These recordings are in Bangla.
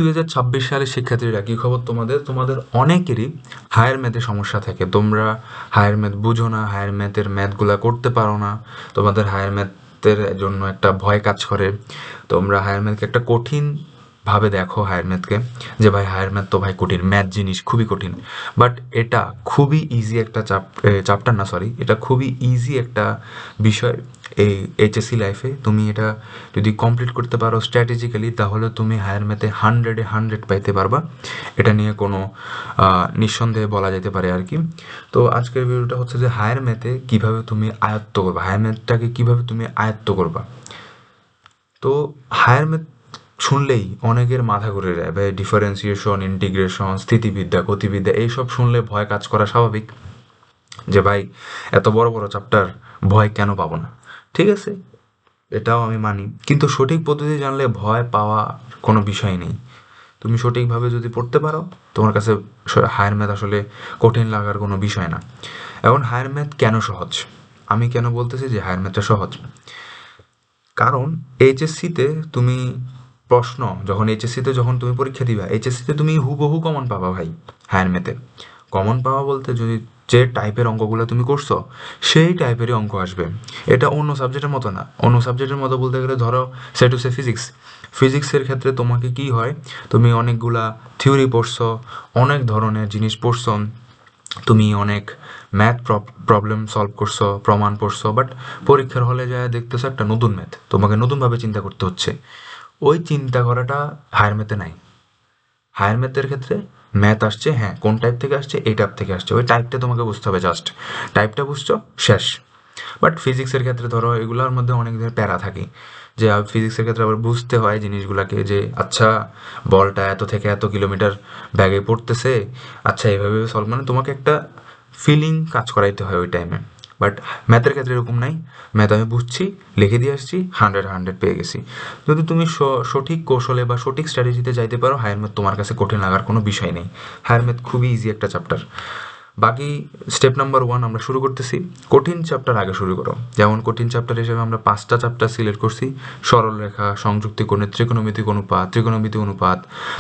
2026 সালের শিক্ষার্থীরা কি খবর তোমাদের? তোমাদের অনেকেরই হায়ার ম্যাথে সমস্যা থাকে। তোমরা হায়ার ম্যাথ বুঝো না, হায়ার ম্যাথের ম্যাথগুলা করতে পারো না, তোমাদের হায়ার ম্যাথের জন্য একটা ভয় কাজ করে। তোমরা হায়ার ম্যাথকে একটা কঠিন ভাবে দেখো হায়ার ম্যাথকে, যে ভাই হায়ার ম্যাথ তো ভাই কঠিন, ম্যাথ জিনিস খুবই কঠিন। বাট এটা খুবই ইজি একটা চ্যাপ্টার না, সরি, এটা খুবই ইজি একটা বিষয়। এই এইচএসসি লাইফে তুমি এটা যদি কমপ্লিট করতে পারো স্ট্র্যাটেজিক্যালি, তাহলে তুমি হায়ার ম্যাথে 100-এ 100 পাইতে পারবা। এটা নিয়ে কোনো নিঃসন্দেহে বলা যেতে পারে আর কি। তো আজকের ভিডিওটা হচ্ছে যে হায়ার ম্যাথে কীভাবে তুমি আয়ত্ত করবা, হায়ার ম্যাথটাকে কীভাবে তুমি আয়ত্ত করবা। তো হায়ার ম্যাথ শুনলেই অনেকের মাথা ঘুরে যায় ভাই, ডিফারেন্সিয়েশন, ইন্টিগ্রেশন, স্থিতিবিদ্যা, গতিবিদ্যা, এইসব শুনলে ভয় কাজ করা স্বাভাবিক, যে ভাই এত বড় বড় চ্যাপ্টার, ভয় কেন পাবো না। ঠিক আছে, এটাও আমি মানি, কিন্তু সঠিক পদ্ধতি জানলে ভয় পাওয়া কোনো বিষয় নেই। তুমি সঠিকভাবে যদি পড়তে পারো, তোমার কাছে হায়ার ম্যাথ আসলে কঠিন লাগার কোনো বিষয় না। এখন হায়ার ম্যাথ কেন সহজ, আমি কেন বলতেছি যে হায়ার ম্যাথটা সহজ? কারণ এইচএসসিতে তুমি যখন তুমি পরীক্ষা দিবা, এইচএসসিতে তুমি হুবহু কমন পাবা ভাই। হায়ার ম্যাথে কমন পাওয়া বলতে, যদি যে টাইপের অঙ্কগুলো তুমি করছো সেই টাইপেরই অঙ্ক আসবে। এটা অন্য সাবজেক্টের মতো না। অন্য সাবজেক্টের মতো বলতে গেলে ধরো সেট হচ্ছে ফিজিক্সের ক্ষেত্রে তোমাকে কি হয়, তুমি অনেকগুলা থিওরি পড়ছো, অনেক ধরনের জিনিস পড়ছো, তুমি অনেক ম্যাথ প্রবলেম সলভ করছো, প্রমাণ পড়ছো, বাট পরীক্ষার হলে যায় দেখতেছো একটা নতুন ম্যাথ, তোমাকে নতুনভাবে চিন্তা করতে হচ্ছে। ওই চিন্তা করাটা হায়ার ম্যাথে নাই। হায়ার ম্যাথের ক্ষেত্রে ম্যাথ আসছে, হ্যাঁ কোন টাইপ থেকে আসছে, এই টাইপ থেকে আসছে, ওই টাইপটা তোমাকে বুঝতে হবে, জাস্ট টাইপটা বুঝছো, শেষ। বাট ফিজিক্সের ক্ষেত্রে ধরো এগুলোর মধ্যে অনেক ধরনের প্যারা থাকে, যে ফিজিক্সের ক্ষেত্রে আবার বুঝতে হয় জিনিসগুলোকে, যে আচ্ছা বলটা এত থেকে এত কিলোমিটার ব্যাগে পড়তেছে, আচ্ছা এইভাবে সলভ, মানে তোমাকে একটা ফিলিং কাজ করাইতে হয় ওই টাইমে। বাট ম্যাথের ক্ষেত্রে এরকম নাই। ম্যাথ আমি বুঝছি, লিখে দিয়ে আসছি, 100 পেয়ে গেছি। যদি তুমি সঠিক কৌশলে বা সঠিক স্ট্র্যাটেজিতে যাইতে পারো, হায়ার ম্যাথ তোমার কাছে কঠিন লাগার কোনো বিষয় নেই। হায়ার ম্যাথ খুবই ইজি একটা চ্যাপ্টার। বাকি স্টেপ নাম্বার 1 আমরা শুরু করতেছি। কঠিন চ্যাপ্টার আগে শুরু করো। যেমন কঠিন চ্যাপ্টার হিসেবে আমরা 5টা চ্যাপ্টার সিলেক্ট করছি: সরলরেখা, সংযুক্তি কোণের ত্রিকোণমিতিক অনুপাত,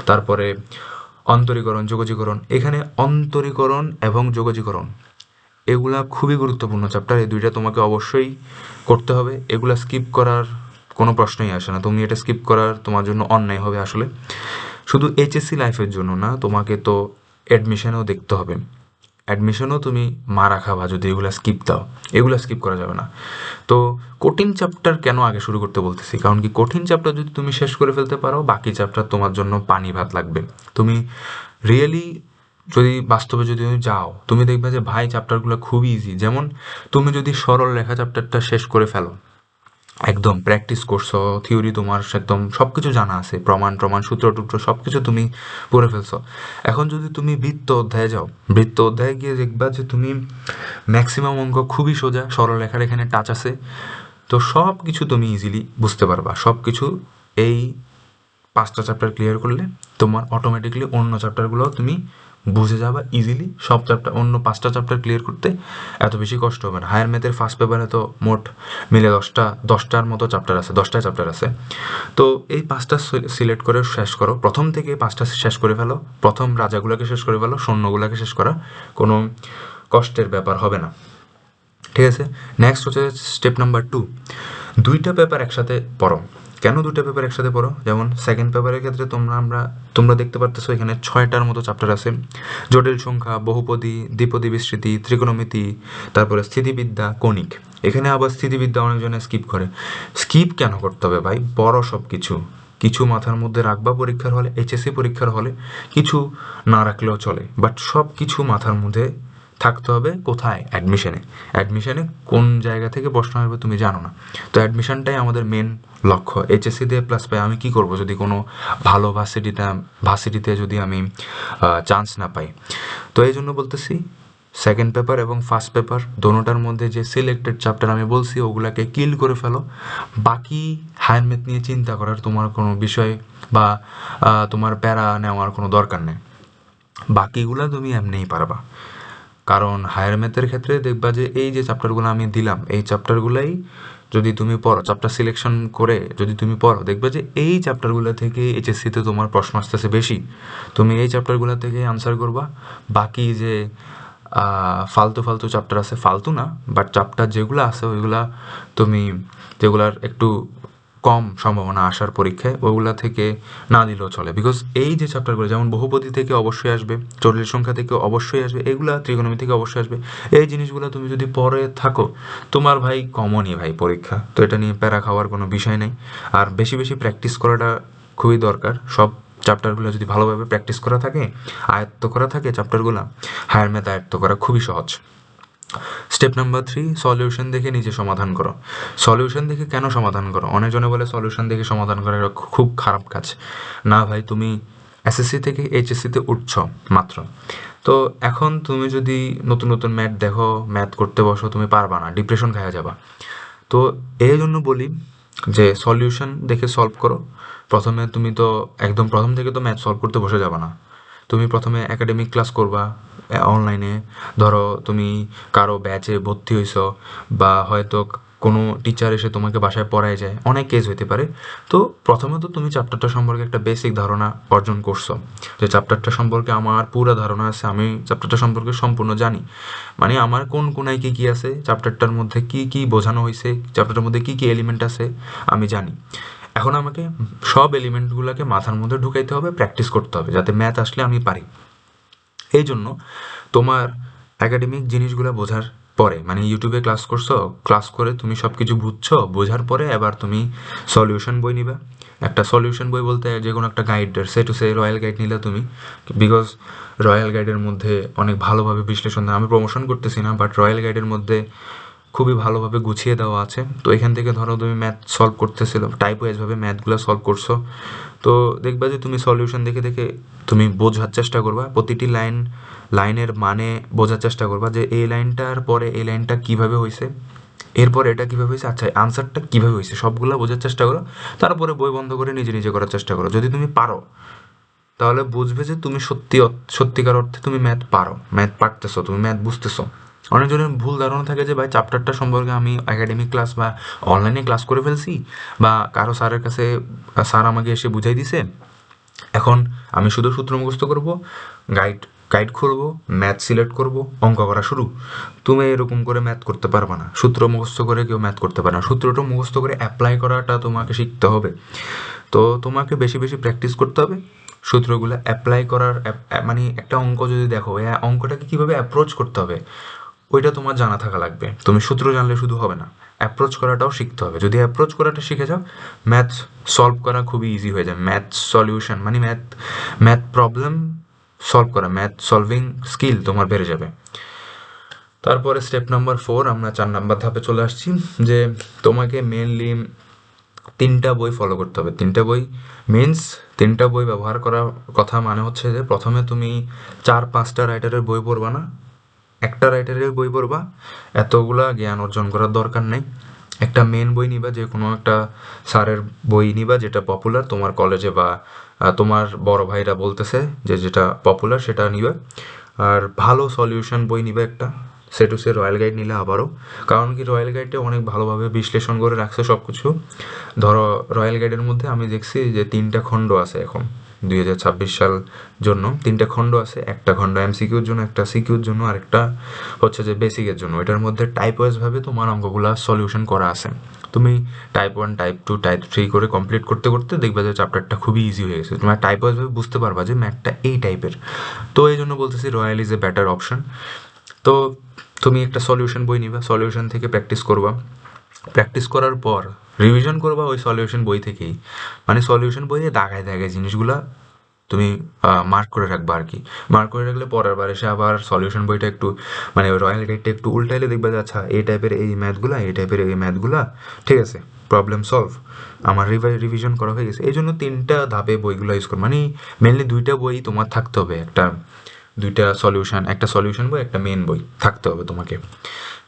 তারপরে অন্তরীকরণ, যোগজীকরণ। এখানে অন্তরীকরণ এবং যোগজীকরণ এগুলা খুবই গুরুত্বপূর্ণ চ্যাপ্টার, এই দুইটা তোমাকে অবশ্যই করতে হবে। এগুলা স্কিপ করার কোনো প্রশ্নই আসে না, তুমি এটা স্কিপ করার তোমার জন্য অন্যায় হবে আসলে। শুধু এইচএসসি লাইফের জন্য না, তোমাকে তো অ্যাডমিশনেও দেখতে হবে। অ্যাডমিশনেও তুমি মারা খাবা যদি এগুলা স্কিপ দাও, এগুলা স্কিপ করা যাবে না। তো কঠিন চ্যাপ্টার কেন আগে শুরু করতে বলতেছি, কারণ কি কঠিন চ্যাপ্টার যদি তুমি শেষ করে ফেলতে পারো, বাকি চ্যাপ্টার তোমার জন্য পানি ভাত লাগবে। তুমি রিয়েলি যদি বাস্তবে যদি তুমি যাও, তুমি দেখবে যে ভাই চ্যাপ্টারগুলো খুবই ইজি। যেমন তুমি যদি সরল রেখা চ্যাপ্টারটা শেষ করে ফেলো, একদম প্র্যাকটিস করছো, থিওরি তোমার একদম সব কিছু জানা আছে, প্রমাণ সূত্র টুত্র সব কিছু তুমি পড়ে ফেলছো। এখন যদি তুমি বৃত্ত অধ্যায়ে যাও, বৃত্ত অধ্যায়ে গিয়ে দেখবা যে তুমি ম্যাক্সিমাম অঙ্ক খুবই সোজা, সরলরেখার এখানে টাচ আছে, তো সব কিছু তুমি ইজিলি বুঝতে পারবা। সব কিছু এই 5টা চ্যাপ্টার ক্লিয়ার করলে তোমার অটোমেটিকলি অন্য চ্যাপ্টারগুলো তুমি বুঝে যাবা ইজিলি। সব চ্যাপ্টার, অন্য 5টা চ্যাপ্টার ক্লিয়ার করতে এত বেশি কষ্ট হবে না। হায়ার ম্যাথের ফার্স্ট পেপারে তো মোট মিলে 10টার মতো চ্যাপ্টার আছে, 10টা চ্যাপ্টার আছে। তো এই 5টা সিলেক্ট করে শেষ করো, প্রথম থেকে 5টা শেষ করে ফেলো, প্রথম রাজাগুলোকে শেষ করে ফেলো, সৈন্যগুলোকে শেষ করা কোনো কষ্টের ব্যাপার হবে না। ঠিক আছে, নেক্সট হচ্ছে স্টেপ নাম্বার 2, 2টা পেপার একসাথে পড়ো। কেন 2টা পেপার একসাথে পড়ো? যেমন সেকেন্ড পেপারের ক্ষেত্রে তোমরা দেখতে পারতেছো এখানে 6টার মতো চ্যাপ্টার আছে: জটিল সংখ্যা, বহুপদী, দ্বিপদী বিস্তৃতি, ত্রিকোণমিতি, তারপরে স্থিতিবিদ্যা, কণিক। এখানে আবার স্থিতিবিদ্যা অনেকজনে স্কিপ করে। স্কিপ কেন করতে হবে ভাই? পড়ো সব কিছু, কিছু মাথার মধ্যে রাখবা পরীক্ষার হলে, এইচএসসি পরীক্ষার হলে, কিছু না রাখলেও চলে, বাট সব কিছু মাথার মধ্যে থাকতে হবে। কোথায়? অ্যাডমিশনে কোন জায়গা থেকে প্রশ্ন আসবে তুমি জানো না, তো অ্যাডমিশনটাই আমাদের মেন লক্ষ্য। এইচএসসি দিয়ে প্লাস পাই, আমি কি করব যদি কোনো ভালো ভার্সিটিতে যদি আমি চান্স না পাই? তো এই জন্য বলতেছি, সেকেন্ড পেপার এবং ফার্স্ট পেপার দোনোটার মধ্যে যে সিলেক্টেড চ্যাপ্টার আমি বলছি ওগুলাকে কিল করে ফেলো। বাকি হায়ার ম্যাথ নিয়ে চিন্তা করার তোমার কোনো বিষয় বা তোমার প্যারা নেওয়ার কোনো দরকার নেই, বাকিগুলা তুমি এমনিই পারবা। কারণ হায়ার ম্যাথের ক্ষেত্রে দেখবা যে এই যে চ্যাপ্টারগুলো আমি দিলাম, এই চ্যাপ্টারগুলাই যদি তুমি পড়ো, চ্যাপ্টার সিলেকশন করে যদি তুমি পড়ো, দেখবে যে এই চ্যাপ্টারগুলো থেকে এইচএসসিতে তোমার প্রশ্ন আসতেছে বেশি। তুমি এই চ্যাপ্টারগুলো থেকে আনসার করবা। বাকি যে ফালতু ফালতু চ্যাপ্টার আছে, ফালতু না, বাট চ্যাপ্টার যেগুলো আছে ওইগুলা তুমি, যেগুলার একটু কম সম্ভাবনা আসার পরীক্ষায়, ওগুলা থেকে না দিলেও চলে। বিকজ এই যে চ্যাপ্টারগুলো, যেমন বহুপদী থেকে অবশ্যই আসবে, জটিল সংখ্যা থেকে অবশ্যই আসবে, এগুলা ত্রিকোণমিতি থেকে অবশ্যই আসবে। এই জিনিসগুলো তুমি যদি পড়ে থাকো, তোমার ভাই কমনই ভাই পরীক্ষা, তো এটা নিয়ে প্যারা খাওয়ার কোনো বিষয় নেই। আর বেশি বেশি প্র্যাকটিস করাটা খুবই দরকার। সব চ্যাপ্টারগুলো যদি ভালোভাবে প্র্যাকটিস করা থাকে, আয়ত্ত করা থাকে চ্যাপ্টারগুলো, হায়ার ম্যাথ আয়ত্ত করা খুবই সহজ। স্টেপ নাম্বার 3, সলিউশন দেখে নিজে সমাধান করো। সলিউশন দেখে কেন সমাধান করো? অনেকজনে বলে সলিউশন দেখে সমাধান করা খুব খারাপ কাজ। না ভাই, তুমি এসএসসি থেকে এইচএসসিতে উঠছ মাত্র, তো এখন তুমি যদি নতুন নতুন ম্যাথ দেখো, ম্যাথ করতে বসো, তুমি পারবা না, ডিপ্রেশন খাওয়া যাবা। তো এই জন্য বলি যে সলিউশন দেখে সলভ করো। প্রথমে তুমি তো একদম প্রথম থেকে তো ম্যাথ সলভ করতে বসে যাবে না। তুমি প্রথমে একাডেমিক ক্লাস করবা অনলাইনে। ধরো তুমি কারো ব্যাচে ভর্তি হইছো, বা হয়তো কোনো টিচার এসে তোমাকে বাসায় পড়ায় যায়, অনেক কেস হইতে পারে। তো প্রথমে তো তুমি চ্যাপ্টারটা সম্পর্কে একটা বেসিক ধারণা অর্জন করছো, যে চ্যাপ্টারটা সম্পর্কে আমার পুরো ধারণা আছে, আমি চ্যাপ্টারটা সম্পর্কে সম্পূর্ণ জানি, মানে আমার কোন কোনায় কী কী আছে, চ্যাপ্টারটার মধ্যে কী কী বোঝানো হয়েছে, চ্যাপ্টারটার মধ্যে কী কী এলিমেন্ট আছে আমি জানি। এখন আমাকে সব এলিমেন্টগুলোকে মাথার মধ্যে ঢুকাইতে হবে, প্র্যাকটিস করতে হবে, যাতে ম্যাথ আসলে আমি পারি। এই জন্য তোমার একাডেমিক জিনিসগুলো বোঝার পরে, মানে ইউটিউবে ক্লাস করছো, ক্লাস করে তুমি সব কিছু বুঝছো, বোঝার পরে এবার তুমি সলিউশন বই নিবে। একটা সলিউশন বই বলতে যে কোনো একটা গাইডের, সে টু সে রয়্যাল গাইড নিলে তুমি, বিকজ রয়্যাল গাইডের মধ্যে অনেক ভালোভাবে বিশ্লেষণ দেয়। আমি প্রমোশন করতেছি না, বাট রয়্যাল গাইডের মধ্যে খুবই ভালোভাবে গুছিয়ে দেওয়া আছে। তো এখান থেকে ধরো তুমি ম্যাথ সলভ করতেছিল, টাইপ ওয়াইজভাবে ম্যাথগুলো সলভ করছো, তো দেখবা যে তুমি সলিউশন দেখে দেখে তুমি বোঝার চেষ্টা করবা, প্রতিটি লাইনের মানে বোঝার চেষ্টা করবা, যে এই লাইনটার পরে এই লাইনটা কীভাবে হয়েছে, এরপর এটা কীভাবে হয়েছে, আচ্ছা আনসারটা কীভাবে হয়েছে, সবগুলো বোঝার চেষ্টা করো। তারপরে বই বন্ধ করে নিজে নিজে করার চেষ্টা করো। যদি তুমি পারো, তাহলে বুঝবে যে তুমি সত্যিকার অর্থে তুমি ম্যাথ পারো, ম্যাথ পারতেছো, তুমি ম্যাথ বুঝতেছো। অনেকজনের ভুল ধারণা থাকে যে ভাই চ্যাপ্টারটা সম্পর্কে আমি একাডেমিক ক্লাস বা অনলাইনে ক্লাস করে ফেলছি, বা কারো স্যারের কাছে স্যার আমাকে এসে বুঝাই দিছে, এখন আমি শুধু সূত্র মুখস্থ করব, গাইড গাইড খুলবো, ম্যাথ সিলেক্ট করব, অঙ্ক করা শুরু। তুমি এরকম করে ম্যাথ করতে পারবে না, সূত্র মুখস্থ করে কেউ ম্যাথ করতে পারে না। সূত্রটা মুখস্থ করে অ্যাপ্লাই করাটা তোমাকে শিখতে হবে। তো তোমাকে বেশি বেশি প্র্যাকটিস করতে হবে সূত্রগুলো অ্যাপ্লাই করার। মানে একটা অঙ্ক যদি দেখো, এই অঙ্কটাকে কীভাবে অ্যাপ্রোচ করতে হবে ওইটা তোমার জানা থাকা লাগবে। তুমি সূত্র জানলে শুধু হবে না, অ্যাপ্রোচ করাটাও শিখতে হবে। যদি অ্যাপ্রোচ করাটা শিখে যাও, ম্যাথ সলভ করা খুবই ইজি হয়ে যায়। ম্যাথ সলিউশন মানে ম্যাথ প্রবলেম সলভ করা, ম্যাথ সলভিং স্কিল তোমার বেড়ে যাবে। তারপরে স্টেপ নাম্বার 4, আমরা 4 নাম্বার ধাপে চলে আসছি, যে তোমাকে মেনলি 3টা বই ফলো করতে হবে। 3টা বই মিনস 3টা বই ব্যবহার করার কথা মানে হচ্ছে যে প্রথমে তুমি 4-5টা রাইটারের বই পড়বা না, একটা রাইটারের বই পড়বা। এতগুলা জ্ঞান অর্জন করার দরকার নেই। একটা মেন বই নিবা, যে কোনো একটা স্যারের বই নিবা যেটা পপুলার তোমার কলেজে, বা তোমার বড় ভাইরা বলতেছে যে যেটা পপুলার সেটা নিবা। আর ভালো সলিউশন বই নিবে একটা, সে টু সে রয়্যাল গাইড নিলে আবারও, কারণ কি রয়্যাল গাইডে অনেক ভালোভাবে বিশ্লেষণ করে রাখছে সব কিছু। ধরো রয়্যাল গাইডের মধ্যে আমি দেখছি যে 3টা খণ্ড আছে এখন 2026 সাল জন্য, 3টা খণ্ড আছে। একটা খণ্ড এমসিকিউর জন্য, একটা সিকিউর জন্য, আর একটা হচ্ছে যে বেসিকের জন্য। এটার মধ্যে টাইপ ওয়াইজভাবে তোমার অঙ্কগুলা সলিউশন করা আছে। তুমি টাইপ 1, টাইপ 2, টাইপ 3 করে কমপ্লিট করতে করতে দেখবা যে চ্যাপ্টারটা খুবই ইজি হয়ে গেছে। তোমার টাইপ ওয়াইজভাবে বুঝতে পারবা যে ম্যাথটা এই টাইপের। তো এই জন্য বলতেছি royal is a better option. তো তুমি একটা সলিউশন বই নিবা, সলিউশন থেকে প্র্যাকটিস করবা, প্র্যাকটিস করার পর রিভিশন করবা ওই সলিউশন বই থেকেই। মানে সলিউশন বইয়ে দাগায় দাগায় জিনিসগুলা তুমি মার্ক করে রাখবা আর কি। মার্ক করে রাখলে পরের বার এসে আবার সলিউশন বইটা একটু, মানে রয়্যাল গাইডটা একটু উল্টাইলে দেখবা যে আচ্ছা এই টাইপের এই ম্যাথগুলা, এই টাইপের এই ম্যাথগুলা, ঠিক আছে, প্রবলেম সলভ, আমার রিভিশন করা হয়ে গেছে। এই জন্য 3টা ধাপে বইগুলো ইউজ করো, মানে মেনলি 2টা বই তোমার থাকতে হবে, একটা 2টা সলিউশন, একটা সলিউশন বই, একটা মেন বই থাকতে হবে তোমাকে।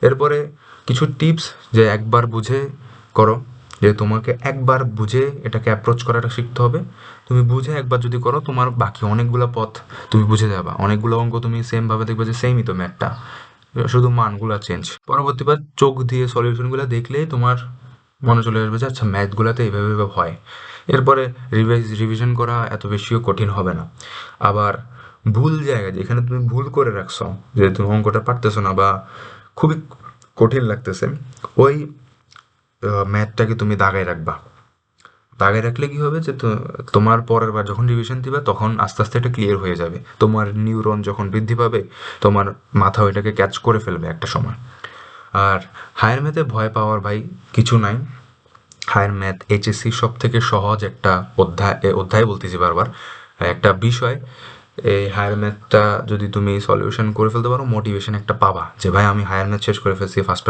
এরপরে কিছু টিপস, যে একবার বুঝে করো, যে তোমাকে একবার বুঝে এটাকে অ্যাপ্রোচ করাটা শিখতে হবে। তুমি বুঝে একবার যদি করো, তোমার বাকি অনেকগুলো পথ তুমি বুঝে যাবা, অনেকগুলো অঙ্ক তুমি সেম ভাবে দেখবে যে সেমই তো ম্যাথটা, শুধু মানগুলো চেঞ্জ। পরবর্তীবার চোখ দিয়ে সলিউশনগুলো দেখলেই তোমার মনে চলে আসবে যে আচ্ছা ম্যাথগুলোতে এইভাবে এইভাবে হয়। এরপরে রিভিশন করা এত বেশিও কঠিন হবে না। আবার ভুল জায়গা যেখানে তুমি ভুল করে রাখছো, যে তুমি অঙ্কটা পারতেছো না বা খুবই কঠিন লাগতেছে, ওই ম্যাথটাকে তুমি দাগায় রাখবা। দাগায় রাখলে কি হবে যে তোমার পরের বার যখন রিভিশন দিবা তখন আস্তে আস্তে এটা ক্লিয়ার হয়ে যাবে, তোমার নিউরন যখন বৃদ্ধি পাবে তোমার মাথা ওইটাকে ক্যাচ করে ফেলবে একটা সময়। আর হায়ার ম্যাথে ভয় পাওয়ার ভাই কিছু নাই। হায়ার ম্যাথ এইচএসসি সব থেকে সহজ একটা অধ্যায় বলতেছি বারবার, একটা বিষয়। এই হায়ার ম্যাথটা যদি তুমি সলিউশন করে ফেলতে পারো, মোটিভেশন একটা পাবা যে ভাই আমি হায়ার ম্যাথ শেষ করে ফেলছি, ফার্স্ট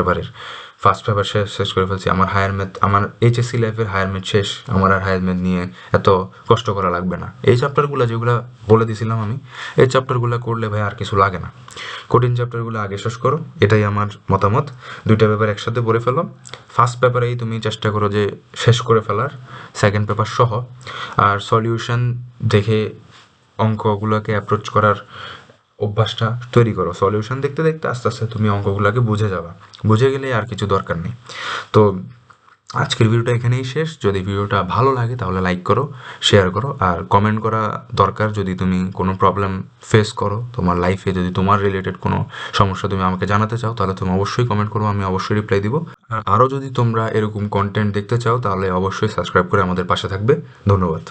পেপার শেষ করে ফেলছি, আমার হায়ার ম্যাথ, আমার এইচএসসি লাইফের হায়ার ম্যাথ শেষ, আমার আর হায়ার ম্যাথ নিয়ে এত কষ্ট করা লাগবে না। এই চ্যাপ্টারগুলো যেগুলো বলে দিছিলাম আমি, এই চ্যাপ্টারগুলো করলে ভাই আর কিছু লাগে না। কঠিন চ্যাপ্টারগুলো আগে শেষ করো, এটাই আমার মতামত। দুইটা পেপার একসাথে পড়ে ফেলো, ফার্স্ট পেপারেই তুমি চেষ্টা করো যে শেষ করে ফেলার, সেকেন্ড পেপার সহ। আর সলিউশন দেখে অঙ্কগুলোকে অ্যাপ্রোচ করার অভ্যাসটা তৈরি করো। সলিউশন দেখতে দেখতে আস্তে আস্তে তুমি অঙ্কগুলোকে বুঝে যাবা, বুঝে গেলে আর কিছু দরকার নেই। তো আজকের ভিডিওটা এখানেই শেষ। যদি ভিডিওটা ভালো লাগে তাহলে লাইক করো, শেয়ার করো, আর কমেন্ট করা দরকার। যদি তুমি কোনো প্রবলেম ফেস করো তোমার লাইফে, যদি তোমার রিলেটেড কোনো সমস্যা তুমি আমাকে জানাতে চাও, তাহলে তুমি অবশ্যই কমেন্ট করো, আমি অবশ্যই রিপ্লাই দিব। আর আরও যদি তোমরা এরকম কন্টেন্ট দেখতে চাও তাহলে অবশ্যই সাবস্ক্রাইব করে আমাদের পাশে থাকবে। ধন্যবাদ।